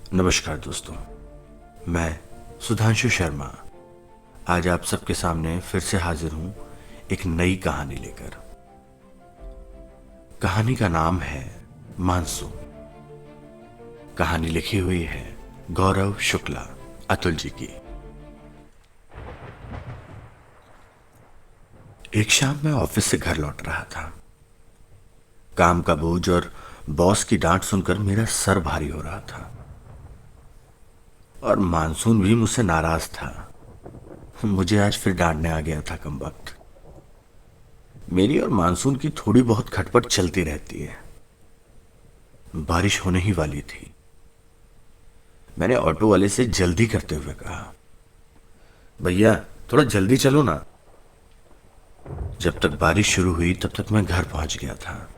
नमस्कार दोस्तों, मैं सुधांशु शर्मा आज आप सबके सामने फिर से हाजिर हूं एक नई कहानी लेकर। कहानी का नाम है मानसून। कहानी लिखी हुई है गौरव शुक्ला अतुल जी की। एक शाम मैं ऑफिस से घर लौट रहा था। काम का बोझ और बॉस की डांट सुनकर मेरा सर भारी हो रहा था और मानसून भी मुझसे नाराज था। मुझे आज फिर डांटने आ गया था कमबख्त। मेरी और मानसून की थोड़ी बहुत खटपट चलती रहती है। बारिश होने ही वाली थी। मैंने ऑटो वाले से जल्दी करते हुए कहा, भैया थोड़ा जल्दी चलो ना। जब तक बारिश शुरू हुई तब तक मैं घर पहुंच गया था।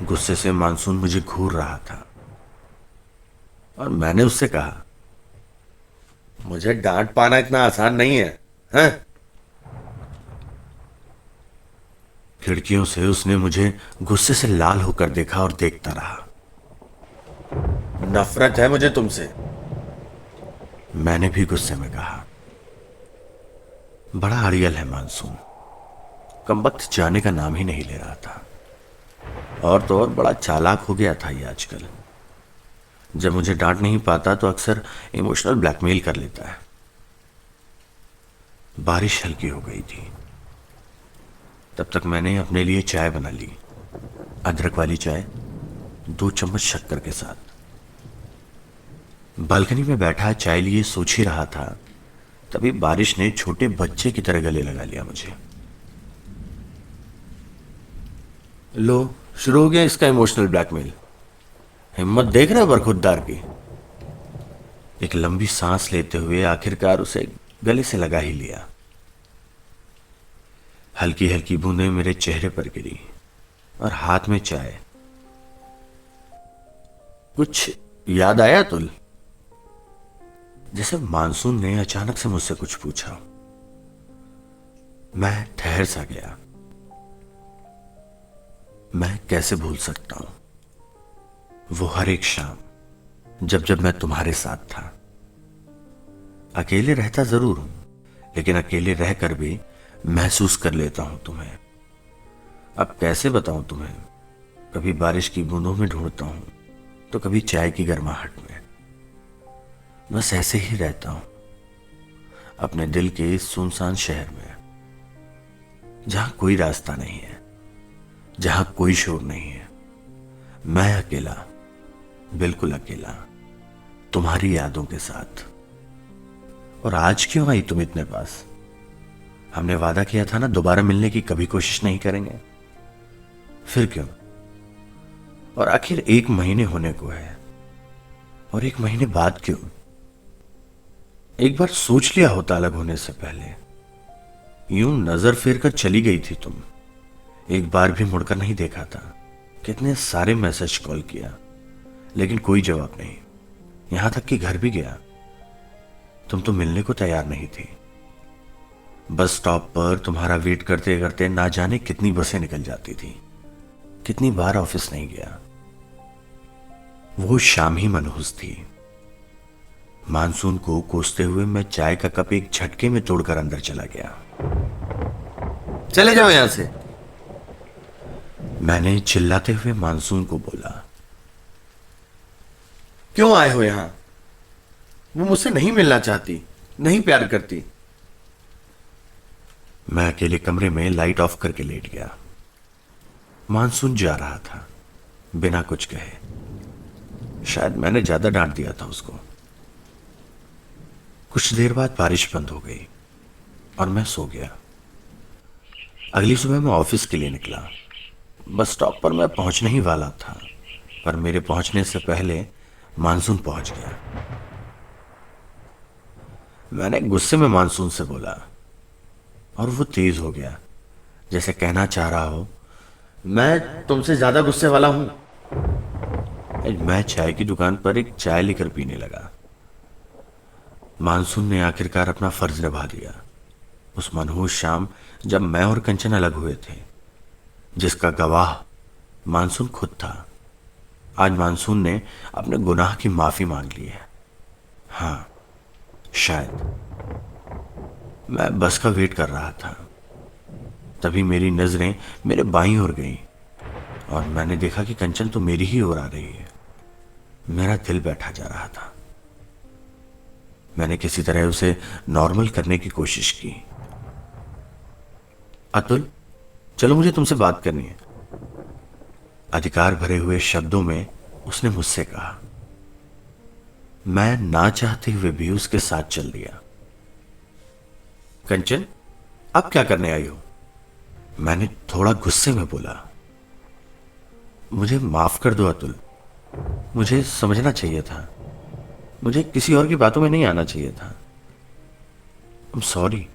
गुस्से से मानसून मुझे घूर रहा था और मैंने उससे कहा, मुझे डांट पाना इतना आसान नहीं है, हैं? खिड़कियों से उसने मुझे गुस्से से लाल होकर देखा और देखता रहा। नफरत है मुझे तुमसे, मैंने भी गुस्से में कहा। बड़ा अड़ियल है मानसून, कमबख्त जाने का नाम ही नहीं ले रहा था। और तो और बड़ा चालाक हो गया था ये आजकल। जब मुझे डांट नहीं पाता तो अक्सर इमोशनल ब्लैकमेल कर लेता है। बारिश हल्की हो गई थी। तब तक मैंने अपने लिए चाय बना ली। अदरक वाली चाय, 2 चम्मच शक्कर के साथ। बालकनी में बैठा चाय लिए सोच ही रहा था, तभी बारिश ने छोटे बच्चे की तरह गले लगा लिया मुझे। लो, शुरू हो गया इसका इमोशनल ब्लैकमेल। हिम्मत देख रहे हो बरखुरदार की। एक लंबी सांस लेते हुए आखिरकार उसे गले से लगा ही लिया। हल्की हल्की बूंदें मेरे चेहरे पर गिरी और हाथ में चाय। कुछ याद आया तुल? जैसे मानसून ने अचानक से मुझसे कुछ पूछा। मैं ठहर सा गया। मैं कैसे भूल सकता हूं वो हर एक शाम जब जब मैं तुम्हारे साथ था। अकेले रहता जरूर हूं, लेकिन अकेले रहकर भी महसूस कर लेता हूं तुम्हें। अब कैसे बताऊं तुम्हें? कभी बारिश की बूंदों में ढूंढता हूं तो कभी चाय की गर्माहट में। बस ऐसे ही रहता हूं अपने दिल के इस सुनसान शहर में, जहां कोई रास्ता नहीं है, जहां कोई शोर नहीं है। मैं अकेला, बिल्कुल अकेला, तुम्हारी यादों के साथ। और आज क्यों आई तुम इतने पास? हमने वादा किया था ना, दोबारा मिलने की कभी कोशिश नहीं करेंगे। फिर क्यों? और आखिर 1 महीने होने को है, और 1 महीने बाद क्यों? एक बार सोच लिया होता अलग होने से पहले। यूं नजर फेर कर चली गई थी तुम। एक बार भी मुड़कर नहीं देखा था। कितने सारे मैसेज कॉल किया, लेकिन कोई जवाब नहीं। यहां तक कि घर भी गया, तुम तो मिलने को तैयार नहीं थी। बस स्टॉप पर तुम्हारा वेट करते करते ना जाने कितनी बसें निकल जाती थी। कितनी बार ऑफिस नहीं गया। वो शाम ही मनहूस थी। मानसून को कोसते हुए मैं चाय का कप एक झटके में तोड़कर अंदर चला गया। चले जाओ यहां से, मैंने चिल्लाते हुए मानसून को बोला। क्यों आए हो यहां? वो मुझसे नहीं मिलना चाहती, नहीं प्यार करती। मैं अकेले कमरे में लाइट ऑफ करके लेट गया। मानसून जा रहा था बिना कुछ कहे। शायद मैंने ज्यादा डांट दिया था उसको। कुछ देर बाद बारिश बंद हो गई और मैं सो गया। अगली सुबह मैं ऑफिस के लिए निकला। बस स्टॉप पर मैं पहुंचने ही वाला था, पर मेरे पहुंचने से पहले मानसून पहुंच गया। मैंने गुस्से में मानसून से बोला और वो तेज हो गया, जैसे कहना चाह रहा हो, मैं तुमसे ज्यादा गुस्से वाला हूं। मैं चाय की दुकान पर एक चाय लेकर पीने लगा। मानसून ने आखिरकार अपना फर्ज निभा दिया। उस मनहूस शाम जब मैं और कंचन अलग हुए थे, जिसका गवाह मानसून खुद था, आज मानसून ने अपने गुनाह की माफी मांग ली है। हाँ, शायद। मैं बस का वेट कर रहा था, तभी मेरी नजरें मेरे बाईं ओर गईं और मैंने देखा कि कंचन तो मेरी ही ओर आ रही है। मेरा दिल बैठा जा रहा था। मैंने किसी तरह उसे नॉर्मल करने की कोशिश की। अतुल, चलो, मुझे तुमसे बात करनी है, अधिकार भरे हुए शब्दों में उसने मुझसे कहा। मैं ना चाहते हुए भी उसके साथ चल दिया। कंचन, अब क्या करने आई हो? मैंने थोड़ा गुस्से में बोला। मुझे माफ कर दो अतुल, मुझे समझना चाहिए था, मुझे किसी और की बातों में नहीं आना चाहिए था। I'm sorry.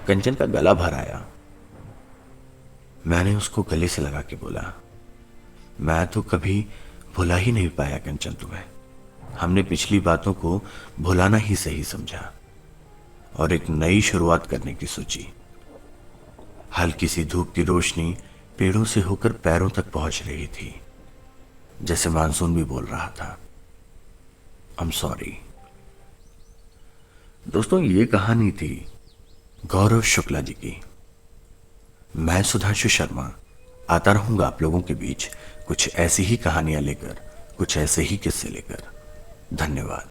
कंचन का गला भर आया। मैंने उसको गले से लगा के बोला, मैं तो कभी भुला ही नहीं पाया कंचन तुम्हें। हमने पिछली बातों को भुलाना ही सही समझा और एक नई शुरुआत करने की सोची। हल्की सी धूप की रोशनी पेड़ों से होकर पैरों तक पहुंच रही थी, जैसे मानसून भी बोल रहा था, I'm सॉरी। दोस्तों, ये कहानी थी गौरव शुक्ला जी की। मैं सुधांशु शर्मा आता रहूंगा आप लोगों के बीच कुछ ऐसी ही कहानियां लेकर, कुछ ऐसे ही किस्से लेकर। धन्यवाद।